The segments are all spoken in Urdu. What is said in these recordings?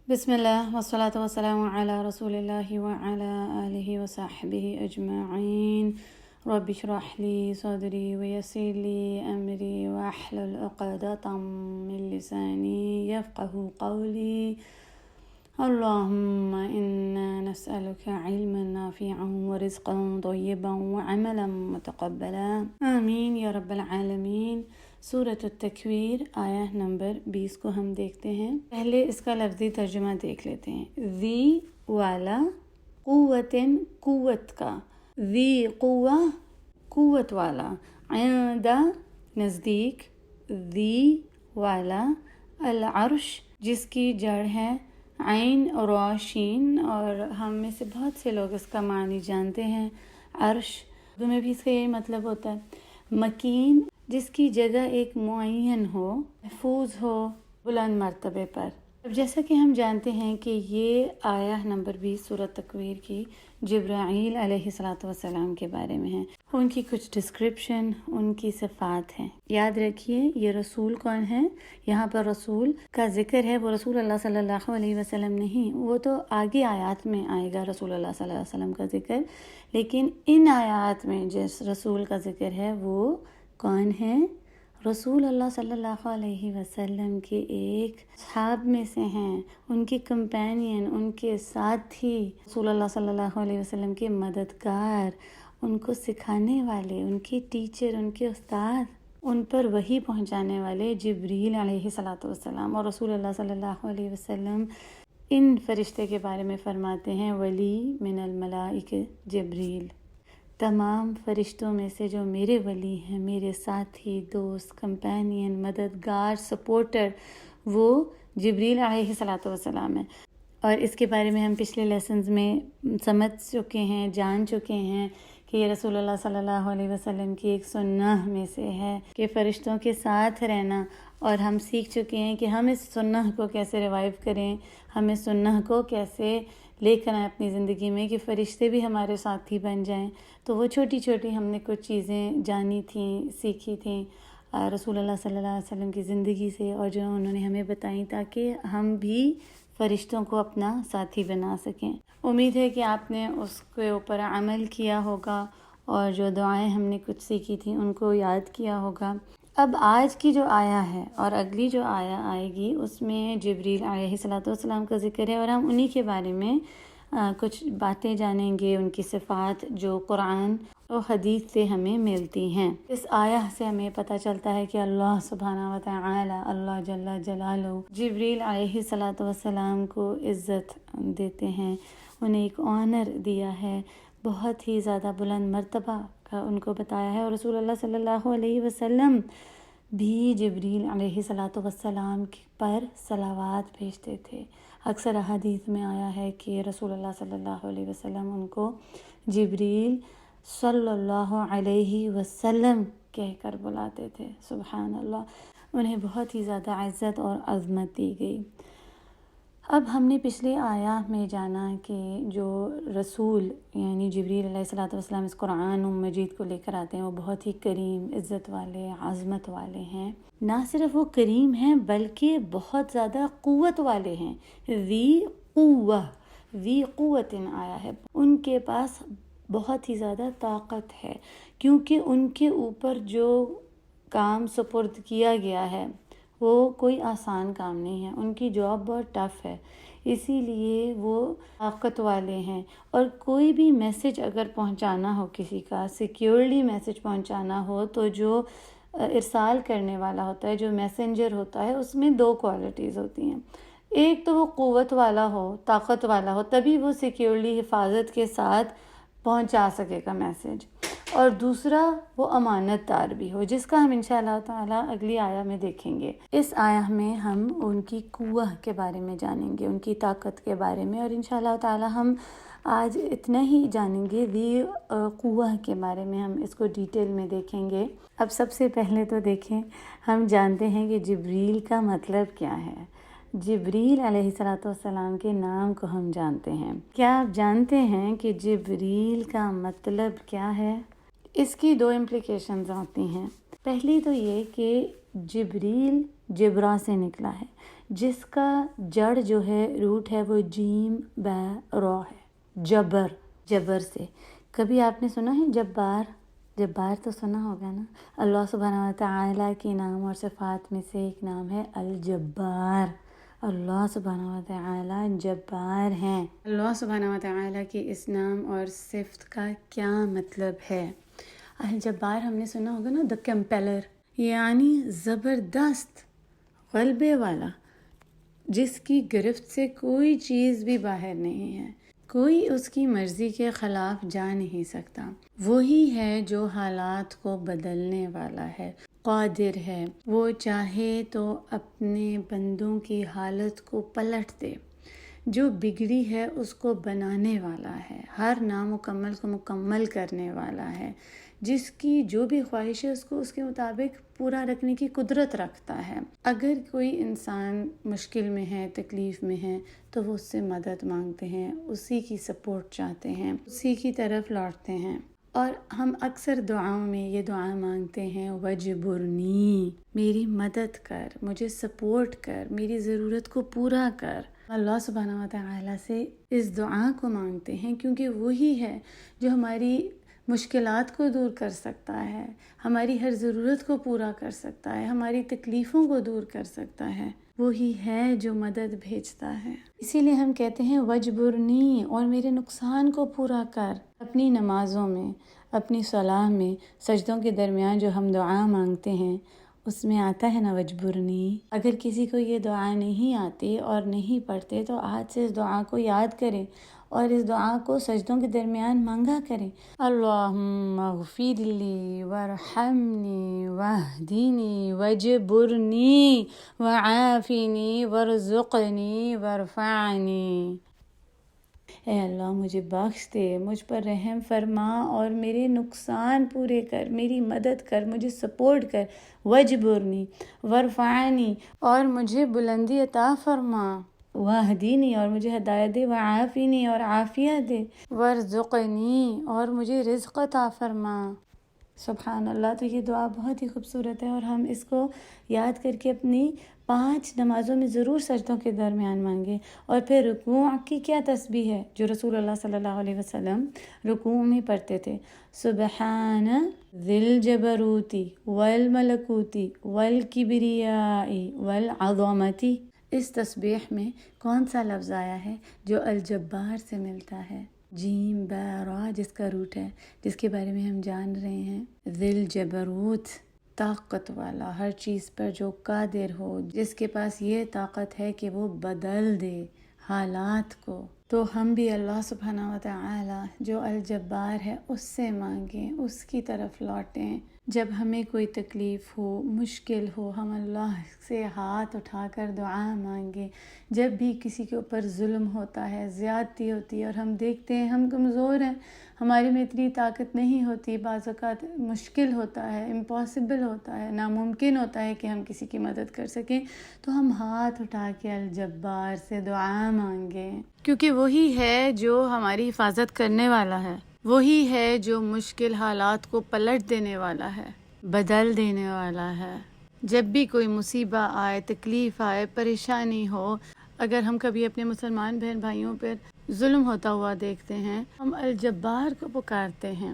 بسم اللہ والصلاة والسلام علی رسول اللہ وعلی آلہ وصحبہ اجمعین رب اشرح لی صدری ویسر لی امری واحلل عقدۃ من لسانی یفقہوا قولی اللہم انا نسألک علما نافعا ورزقا طیبا وعملا متقبلا آمین یا رب العالمین۔ سورۃ التکویر آیہ نمبر 20 کو ہم دیکھتے ہیں۔ پہلے اس کا لفظی ترجمہ دیکھ لیتے ہیں۔ ذی والا، قوتن قوت کا، ذی قوہ قوت والا، عند نزدیک، ذی والا، العرش جس کی جڑ ہے عین اور شین، اور ہم میں سے بہت سے لوگ اس کا معنی جانتے ہیں۔ عرش اردو میں بھی اس کا یہی مطلب ہوتا ہے، مکین جس کی جگہ ایک معین ہو، محفوظ ہو بلند مرتبے پر۔ اب جیسا کہ ہم جانتے ہیں کہ یہ آیہ نمبر 20 سورۃ تکویر کی جبرائیل علیہ السلام کے بارے میں ہے۔ ان کی کچھ ڈسکرپشن، ان کی صفات ہیں۔ یاد رکھیے یہ رسول کون ہے؟ یہاں پر رسول کا ذکر ہے، وہ رسول اللہ صلی اللہ علیہ وسلم نہیں، وہ تو آگے آیات میں آئے گا رسول اللہ صلی اللہ علیہ وسلم کا ذکر، لیکن ان آیات میں جس رسول کا ذکر ہے وہ کون ہے؟ رسول اللہ صلی اللہ علیہ وسلم کے ایک صحاب میں سے ہیں، ان کی کمپینین، ان کے ساتھی، رسول اللہ صلی اللہ علیہ وسلم کے مددگار، ان کو سکھانے والے، ان کی ٹیچر، ان کے استاد، ان پر وحی پہنچانے والے جبریل علیہ السلام۔ اور رسول اللہ صلی اللہ علیہ وسلم ان فرشتے کے بارے میں فرماتے ہیں ولی من الملائکہ جبریل، تمام فرشتوں میں سے جو میرے ولی ہیں، میرے ساتھی، دوست، کمپینین، مددگار، سپورٹر، وہ جبریل علیہ السلام ہے۔ اور اس کے بارے میں ہم پچھلے لیسنز میں سمجھ چکے ہیں، جان چکے ہیں کہ یہ رسول اللہ صلی اللہ علیہ وسلم کی ایک سنت میں سے ہے کہ فرشتوں کے ساتھ رہنا، اور ہم سیکھ چکے ہیں کہ ہم اس سنت کو کیسے ریوائیو کریں، ہم اس سنت کو کیسے لے کر آئیں اپنی زندگی میں کہ فرشتے بھی ہمارے ساتھی بن جائیں۔ تو وہ چھوٹی چھوٹی ہم نے کچھ چیزیں جانی تھیں، سیکھی تھیں رسول اللہ صلی اللہ علیہ وسلم کی زندگی سے، اور جو انہوں نے ہمیں بتائیں تاکہ ہم بھی فرشتوں کو اپنا ساتھی بنا سکیں۔ امید ہے کہ آپ نے اس کے اوپر عمل کیا ہوگا، اور جو دعائیں ہم نے کچھ سیکھی تھیں ان کو یاد کیا ہوگا۔ اب آج کی جو آیا ہے اور اگلی جو آیا آئے گی اس میں جبریل علیہ السلام کا ذکر ہے، اور ہم انہی کے بارے میں کچھ باتیں جانیں گے، ان کی صفات جو قرآن و حدیث سے ہمیں ملتی ہیں۔ اس آیہ سے ہمیں پتہ چلتا ہے کہ اللہ سبحانہ و تعالی، اللہ جل جلالہ، جبریل علیہ السلام کو عزت دیتے ہیں، انہیں ایک آنر دیا ہے، بہت ہی زیادہ بلند مرتبہ کا ان کو بتایا ہے، اور رسول اللہ صلی اللہ علیہ وسلم بھی جبریل علیہ السلام پر صلوات بھیجتے تھے۔ اکثر احادیث میں آیا ہے کہ رسول اللہ صلی اللہ علیہ وسلم ان کو جبریل صلی اللہ علیہ وسلم کہہ کر بلاتے تھے۔ سبحان اللہ، انہیں بہت ہی زیادہ عزت اور عظمت دی گئی۔ اب ہم نے پچھلے آیا میں جانا کہ جو رسول یعنی جبریل علیہ السلام اس قرآن مجید کو لے کر آتے ہیں وہ بہت ہی کریم، عزت والے، عظمت والے ہیں۔ نہ صرف وہ کریم ہیں بلکہ بہت زیادہ قوت والے ہیں۔ ذی قوہ، ذی قوت آیا ہے، ان کے پاس بہت ہی زیادہ طاقت ہے، کیونکہ ان کے اوپر جو کام سپرد کیا گیا ہے وہ کوئی آسان کام نہیں ہے، ان کی جاب بہت ٹف ہے، اسی لیے وہ طاقت والے ہیں۔ اور کوئی بھی میسج اگر پہنچانا ہو، کسی کا سیکیورلی میسج پہنچانا ہو، تو جو ارسال کرنے والا ہوتا ہے، جو میسنجر ہوتا ہے، اس میں دو کوالٹیز ہوتی ہیں۔ ایک تو وہ قوت والا ہو، طاقت والا ہو، تبھی وہ سیکیورلی حفاظت کے ساتھ پہنچا سکے گا میسج، اور دوسرا وہ امانت دار بھی ہو، جس کا ہم انشاءاللہ تعالیٰ اگلی آیہ میں دیکھیں گے۔ اس آیہ میں ہم ان کی قوہ کے بارے میں جانیں گے، ان کی طاقت کے بارے میں، اور انشاءاللہ تعالیٰ ہم آج اتنا ہی جانیں گے۔ ذی قوہ کے بارے میں ہم اس کو ڈیٹیل میں دیکھیں گے۔ اب سب سے پہلے تو دیکھیں، ہم جانتے ہیں کہ جبریل کا مطلب کیا ہے۔ جبریل علیہ السلام کے نام کو ہم جانتے ہیں۔ کیا آپ جانتے ہیں کہ جبریل کا مطلب کیا ہے؟ اس کی دو امپلیکیشنز آتی ہیں۔ پہلی تو یہ کہ جبریل جبرا سے نکلا ہے، جس کا جڑ جو ہے، روٹ ہے، وہ جیم با را ہے، جبر سے۔ کبھی آپ نے سنا ہے جبار تو سنا ہوگا نا۔ اللہ سبحانہ وتعالی کے نام اور صفات میں سے ایک نام ہے الجبار۔ اللہ سبحانہ وتعالی جبار ہیں۔ اللہ سبحانہ وتعالی کے اس نام اور صفت کا کیا مطلب ہے؟ الجبار ہم نے سنا ہوگا نا، دا کمپیلر، یعنی زبردست، غلبے والا، جس کی گرفت سے کوئی چیز بھی باہر نہیں ہے، کوئی اس کی مرضی کے خلاف جا نہیں سکتا۔ وہی ہے جو حالات کو بدلنے والا ہے، قادر ہے، وہ چاہے تو اپنے بندوں کی حالت کو پلٹ دے، جو بگڑی ہے اس کو بنانے والا ہے، ہر نامکمل کو مکمل کرنے والا ہے، جس کی جو بھی خواہش ہے اس کو اس کے مطابق پورا رکھنے کی قدرت رکھتا ہے۔ اگر کوئی انسان مشکل میں ہے، تکلیف میں ہے، تو وہ اس سے مدد مانگتے ہیں، اسی کی سپورٹ چاہتے ہیں، اسی کی طرف لوٹتے ہیں۔ اور ہم اکثر دعاؤں میں یہ دعا مانگتے ہیں، وجبرنی، میری مدد کر، مجھے سپورٹ کر، میری ضرورت کو پورا کر۔ اللہ سبحانہ وتعالی سے اس دعا کو مانگتے ہیں، کیونکہ وہی ہے جو ہماری مشکلات کو دور کر سکتا ہے، ہماری ہر ضرورت کو پورا کر سکتا ہے، ہماری تکلیفوں کو دور کر سکتا ہے، وہی ہے جو مدد بھیجتا ہے۔ اسی لیے ہم کہتے ہیں وجبرنی، اور میرے نقصان کو پورا کر۔ اپنی نمازوں میں، اپنی صلاح میں، سجدوں کے درمیان جو ہم دعا مانگتے ہیں، اس میں آتا ہے نا وجبرنی۔ اگر کسی کو یہ دعا نہیں آتی اور نہیں پڑھتے تو آج سے اس دعا کو یاد کریں اور اس دعا کو سجدوں کے درمیان مانگا کریں۔ اللہم اغفر لی وارحمنی واہدینی وجبرنی وعافنی وارزقنی وارفعنی۔ اے اللہ مجھے بخش دے، مجھ پر رحم فرما اور میرے نقصان پورے کر، میری مدد کر، مجھے سپورٹ کر، وجبرنی وارفعنی، اور مجھے بلندی عطا فرما، واہدینی، اور مجھے ہدایت دے، وعافنی، اور عافیت دے، وارزقنی، اور مجھے رزق عطا فرما۔ سبحان اللہ۔ تو یہ دعا بہت ہی خوبصورت ہے، اور ہم اس کو یاد کر کے اپنی 5 نمازوں میں ضرور سجدوں کے درمیان مانگیں۔ اور پھر رکوع کی کیا تسبیح ہے جو رسول اللہ صلی اللہ علیہ وسلم رکوع میں پڑھتے تھے؟ سبحان ذی الجبروت والملکوت والکبریاء والعظمت۔ اس تسبیح میں کون سا لفظ آیا ہے جو الجبار سے ملتا ہے؟ جیم با را، جس کا روٹ ہے، جس کے بارے میں ہم جان رہے ہیں، ذی الجبروت، طاقت والا، ہر چیز پر جو قادر ہو، جس کے پاس یہ طاقت ہے کہ وہ بدل دے حالات کو۔ تو ہم بھی اللہ سبحانہ وتعالی جو الجبار ہے اس سے مانگیں، اس کی طرف لوٹیں۔ جب ہمیں کوئی تکلیف ہو، مشکل ہو، ہم اللہ سے ہاتھ اٹھا کر دعا مانگیں۔ جب بھی کسی کے اوپر ظلم ہوتا ہے، زیادتی ہوتی ہے، اور ہم دیکھتے ہیں ہم کمزور ہیں، ہمارے میں اتنی طاقت نہیں ہوتی، بعض اوقات مشکل ہوتا ہے، امپاسبل ہوتا ہے، ناممکن ہوتا ہے کہ ہم کسی کی مدد کر سکیں، تو ہم ہاتھ اٹھا کے الجبار سے دعا مانگیں، کیونکہ وہی ہے جو ہماری حفاظت کرنے والا ہے، وہی ہے جو مشکل حالات کو پلٹ دینے والا ہے، بدل دینے والا ہے۔ جب بھی کوئی مصیبت آئے، تکلیف آئے، پریشانی ہو، اگر ہم کبھی اپنے مسلمان بہن بھائیوں پر ظلم ہوتا ہوا دیکھتے ہیں، ہم الجبار کو پکارتے ہیں۔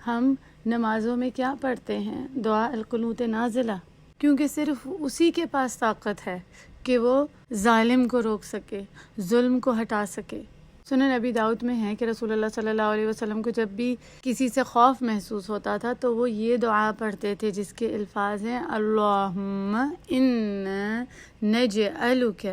ہم نمازوں میں کیا پڑھتے ہیں؟ دعا القنوت نازلہ، کیونکہ صرف اسی کے پاس طاقت ہے کہ وہ ظالم کو روک سکے، ظلم کو ہٹا سکے۔ سنن ابی داؤد میں ہے کہ رسول اللہ صلی اللہ علیہ وسلم کو جب بھی کسی سے خوف محسوس ہوتا تھا تو وہ یہ دعا پڑھتے تھے، جس کے الفاظ ہیں اللہم انا نجعلک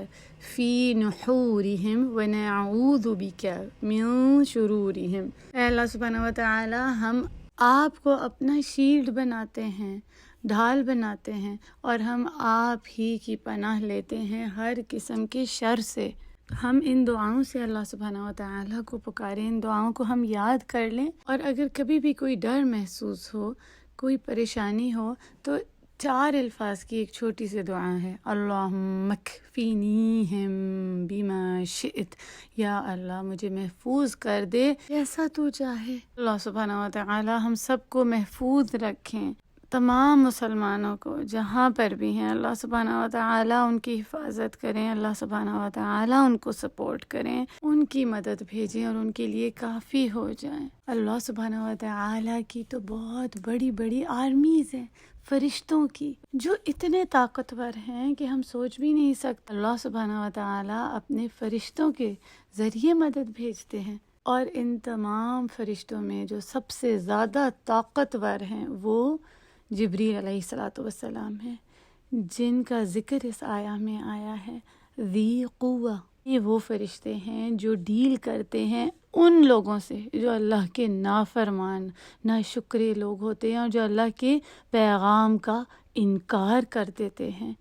فی نحورہم ونعوذ بک من شرورہم۔ اے اللہ سبحانہ وتعالی، ہم آپ کو اپنا شیلڈ بناتے ہیں، ڈھال بناتے ہیں، اور ہم آپ ہی کی پناہ لیتے ہیں ہر قسم کے شر سے۔ ہم ان دعاؤں سے اللہ سبحانہ وتعالی کو پکاریں، ان دعاؤں کو ہم یاد کر لیں، اور اگر کبھی بھی کوئی ڈر محسوس ہو، کوئی پریشانی ہو، تو 4 الفاظ کی ایک چھوٹی سی دعا ہے، اللہم اکفینیہم بما شئت، یا اللہ مجھے محفوظ کر دے جیسا تو چاہے۔ اللہ سبحانہ وتعالی ہم سب کو محفوظ رکھیں، تمام مسلمانوں کو جہاں پر بھی ہیں اللہ سبحانہ و تعالیٰ ان کی حفاظت کریں، اللہ سبحانہ و تعالیٰ ان کو سپورٹ کریں، ان کی مدد بھیجیں اور ان کے لیے کافی ہو جائیں۔ اللہ سبحانہ و تعالیٰ کی تو بہت بڑی بڑی آرمیز ہیں فرشتوں کی، جو اتنے طاقتور ہیں کہ ہم سوچ بھی نہیں سکتے۔ اللہ سبحانہ و تعالیٰ اپنے فرشتوں کے ذریعے مدد بھیجتے ہیں، اور ان تمام فرشتوں میں جو سب سے زیادہ طاقتور ہیں وہ جبریل علیہ السلام ہیں، جن کا ذکر اس آیہ میں آیا ہے، ذی قوہ۔ یہ وہ فرشتے ہیں جو ڈیل کرتے ہیں ان لوگوں سے جو اللہ کے نافرمان، ناشکرے لوگ ہوتے ہیں، اور جو اللہ کے پیغام کا انکار کر دیتے ہیں،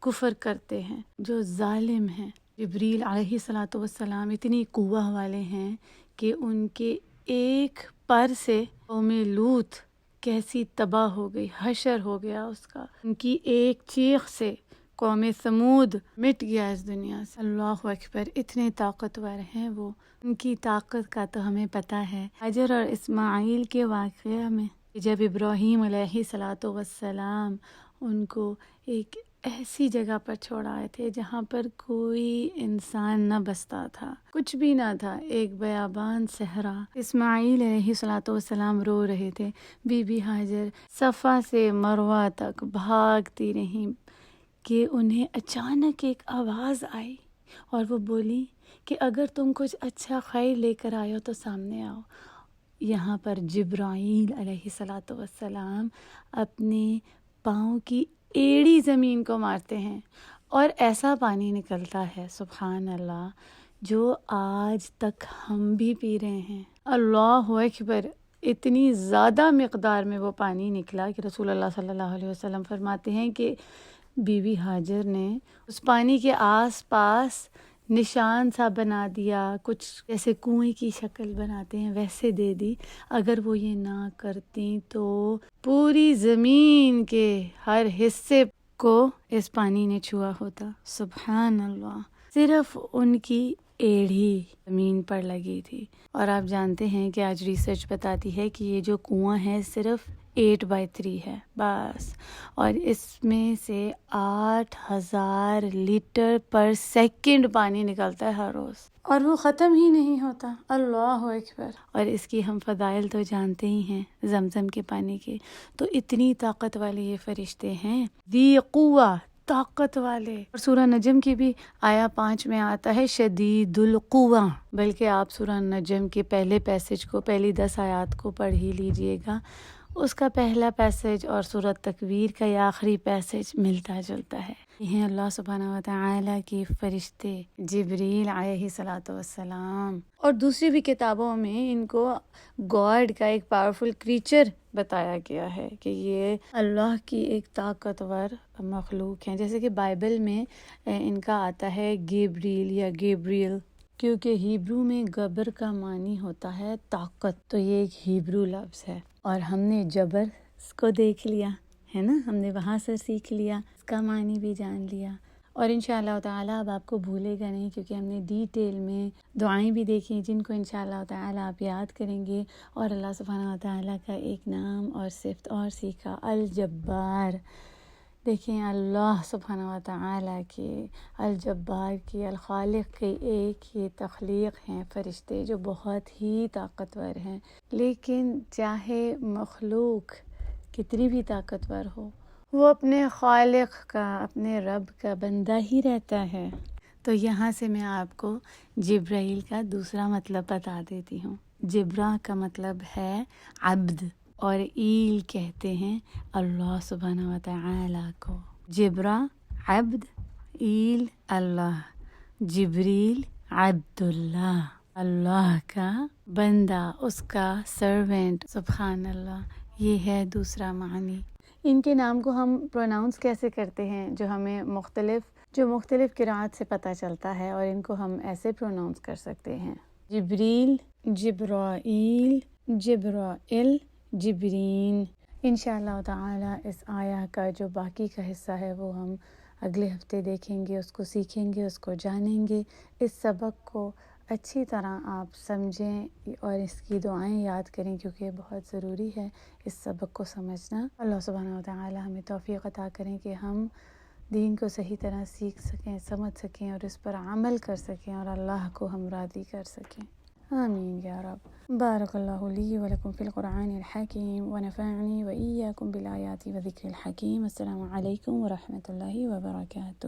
کفر کرتے ہیں، جو ظالم ہیں۔ جبریل علیہ السلام اتنی قوہ والے ہیں کہ ان کے ایک پر سے قوم لوط کیسی تباہ ہو گئی، حشر ہو گیا اس کا۔ ان کی ایک چیخ سے قوم ثمود مٹ گیا اس دنیا سے۔ اللہ اکبر، اتنے طاقتور ہیں وہ۔ ان کی طاقت کا تو ہمیں پتہ ہے حجر اور اسماعیل کے واقعہ میں، جب ابراہیم علیہ السلام ان کو ایک ایسی جگہ پر چھوڑائے تھے جہاں پر کوئی انسان نہ بستا تھا، کچھ بھی نہ تھا، ایک بیابان صحرا۔ اسماعیل علیہ السلام رو رہے تھے، بی بی ہاجر صفا سے مروہ تک بھاگتی رہیں کہ انہیں اچانک ایک آواز آئی اور وہ بولی کہ اگر تم کچھ اچھا خیر لے کر آئے ہو تو سامنے آؤ۔ یہاں پر جبرائیل علیہ السلام اپنے پاؤں کی ایڑی زمین کو مارتے ہیں اور ایسا پانی نکلتا ہے سبحان اللہ، جو آج تک ہم بھی پی رہے ہیں۔ اللہ اکبر، اتنی زیادہ مقدار میں وہ پانی نکلا کہ رسول اللہ صلی اللہ علیہ وسلم فرماتے ہیں کہ بی بی ہاجر نے اس پانی کے آس پاس نشان سا بنا دیا، کچھ جیسے کنویں کی شکل بناتے ہیں ویسے دے دی۔ اگر وہ یہ نہ کرتی تو پوری زمین کے ہر حصے کو اس پانی نے چھوا ہوتا۔ سبحان اللہ، صرف ان کی ایڑھی زمین پر لگی تھی۔ اور آپ جانتے ہیں کہ آج ریسرچ بتاتی ہے کہ یہ جو کنواں ہے صرف 8/3 ہے بس، اور اس میں سے 8,000 لیٹر پر سیکنڈ پانی نکلتا ہے ہر روز، اور وہ ختم ہی نہیں ہوتا۔ اللہ اکبر۔ اور اس کی ہم فضائل تو جانتے ہی ہیں زمزم کے پانی کے۔ تو اتنی طاقت والے یہ فرشتے ہیں، ذی قوہ، طاقت والے۔ اور سورہ نجم کی بھی آیا 5 میں آتا ہے شدید القوہ، بلکہ آپ سورہ نجم کے پہلے پیسج کو، پہلی 10 آیات کو پڑھ ہی لیجئے گا۔ اس کا پہلا پیسج اور سورہ تکویر کا یہ آخری پیسج ملتا جلتا ہے۔ یہ ہیں اللہ سبحانہ و تعالیٰ کی فرشتے جبریل علیہ السلام۔ اور دوسری بھی کتابوں میں ان کو گاڈ کا ایک پاورفل کریچر بتایا گیا ہے کہ یہ اللہ کی ایک طاقتور مخلوق ہیں۔ جیسے کہ بائبل میں ان کا آتا ہے گیبریل یا گیبریل، کیونکہ ہیبرو میں گبر کا معنی ہوتا ہے طاقت، تو یہ ایک ہیبرو لفظ ہے۔ اور ہم نے جبر کو دیکھ لیا ہے نا، ہم نے وہاں سے سیکھ لیا، اس کا معنی بھی جان لیا۔ اور انشاءاللہ تعالیٰ اب آپ کو بھولے گا نہیں، کیونکہ ہم نے ڈیٹیل میں دعائیں بھی دیکھی جن کو انشاءاللہ تعالیٰ آپ یاد کریں گے، اور اللہ سبحانہ و تعالیٰ کا ایک نام اور صفت اور سیکھا، الجبار۔ دیکھیں اللہ سبحانہ و تعالیٰ کے، الجبار کی، الخالق کے ایک یہ تخلیق ہیں فرشتے جو بہت ہی طاقتور ہیں۔ لیکن چاہے مخلوق کتنی بھی طاقتور ہو، وہ اپنے خالق کا، اپنے رب کا بندہ ہی رہتا ہے۔ تو یہاں سے میں آپ کو جبرائیل کا دوسرا مطلب بتا دیتی ہوں۔ جبرا کا مطلب ہے عبد، اور ایل کہتے ہیں اللہ سبحانہ و تعالیٰ کو۔ جبرا عبد، ایل اللہ، جبریل عبد اللہ، اللہ کا بندہ، اس کا سرونٹ۔ سبحان اللہ، یہ ہے دوسرا معنی۔ ان کے نام کو ہم پروناؤنس کیسے کرتے ہیں، جو ہمیں مختلف قرأت سے پتہ چلتا ہے، اور ان کو ہم ایسے پروناؤنس کر سکتے ہیں: جبریل، جبرائیل، جبرائیل، جبرین۔ انشاءاللہ تعالی اس آیہ کا جو باقی کا حصہ ہے وہ ہم اگلے ہفتے دیکھیں گے، اس کو سیکھیں گے، اس کو جانیں گے۔ اس سبق کو اچھی طرح آپ سمجھیں اور اس کی دعائیں یاد کریں، کیونکہ بہت ضروری ہے اس سبق کو سمجھنا۔ اللہ سبحانہ وتعالی ہمیں توفیق عطا کریں کہ ہم دین کو صحیح طرح سیکھ سکیں، سمجھ سکیں اور اس پر عمل کر سکیں اور اللہ کو ہم راضی کر سکیں۔ آمین یا رب۔ بارک اللہ لی و لکم فی القرآن الحکیم ونفعنی و ایاکم بالآیات و ذکر الحکیم۔ السلام علیکم ورحمۃ اللہ وبرکاتہ۔